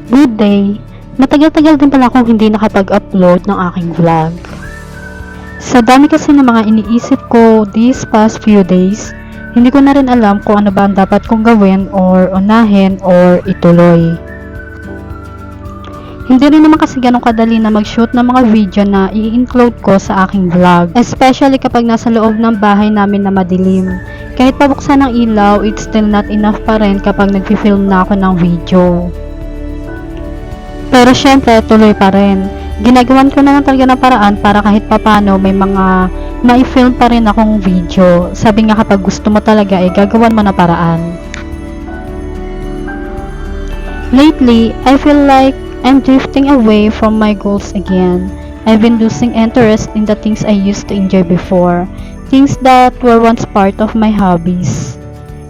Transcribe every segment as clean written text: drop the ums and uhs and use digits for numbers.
Good day! Matagal-tagal din pala akong hindi nakapag-upload ng aking vlog. Sa dami kasi ng mga iniisip ko these past few days, hindi ko na rin alam kung ano ba ang dapat kong gawin or unahin or ituloy. Hindi rin naman kasi ganun kadali na mag-shoot ng mga video na i-include ko sa aking vlog, especially kapag nasa loob ng bahay namin na madilim. Kahit pabuksan ng ilaw, it's still not enough pa rin kapag nag-film na ako ng video. Pero syempre, tuloy pa rin. Ginagawan ko na lang talaga ng paraan para kahit papano may mga ma-film pa rin akong video. Sabi nga kapag gusto mo talaga gagawan mo na paraan. Lately, I feel like I'm drifting away from my goals again. I've been losing interest in the things I used to enjoy before. Things that were once part of my hobbies.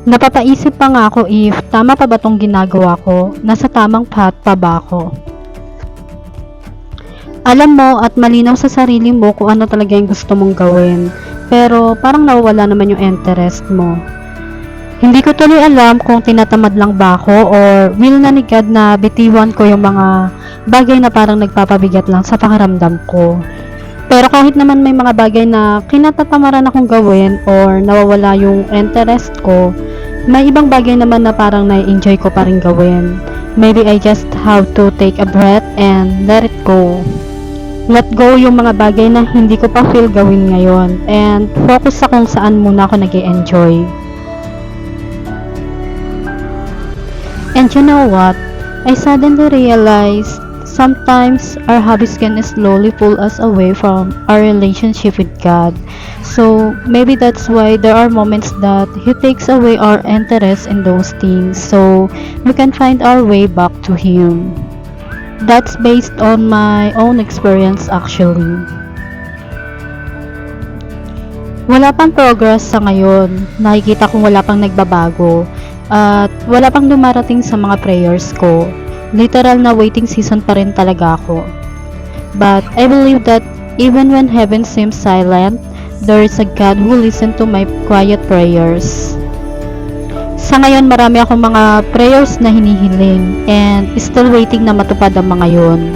Napapaisip pa nga ako if tama pa ba tong ginagawa ko, nasa tamang path pa ba ako. Alam mo at malinaw sa sarili mo kung ano talaga yung gusto mong gawin, pero parang nawawala naman yung interest mo. Hindi ko tuloy alam kung tinatamad lang ba ako or will na ni God na bitiwan ko yung mga bagay na parang nagpapabigat lang sa pakiramdam ko. Pero kahit naman may mga bagay na kinatatamaran akong gawin or nawawala yung interest ko, may ibang bagay naman na parang na-enjoy ko pa rin gawin. Maybe I just have to take a breath and let it go. Let go yung mga bagay na hindi ko pa feel gawin ngayon and focus sa kung saan muna ako nag-e-enjoy. And you know what? I suddenly realized sometimes our hobbies can slowly pull us away from our relationship with God. So maybe that's why there are moments that He takes away our interest in those things so we can find our way back to Him. That's based on my own experience actually. Wala pang progress sa ngayon. Nakikita kong wala pang nagbabago. At wala pang dumarating sa mga prayers ko. Literal na waiting season pa rin talaga ako. But I believe that even when heaven seems silent, there is a God who listens to my quiet prayers. Sa ngayon marami akong mga prayers na hinihiling and still waiting na matupad ang mga yon.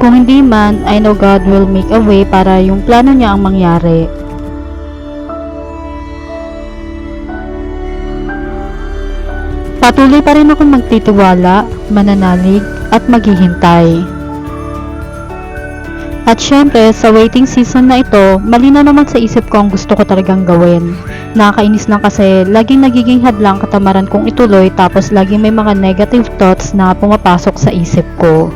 Kung hindi man, I know God will make a way para yung plano niya ang mangyari. Patuloy pa rin akong magtitiwala, mananalig, at maghihintay. At syempre, sa waiting season na ito, malinaw naman sa isip ko ang gusto ko talagang gawin. Nakakainis lang kasi laging nagiging hadlang katamaran kong ituloy tapos laging may mga negative thoughts na pumapasok sa isip ko.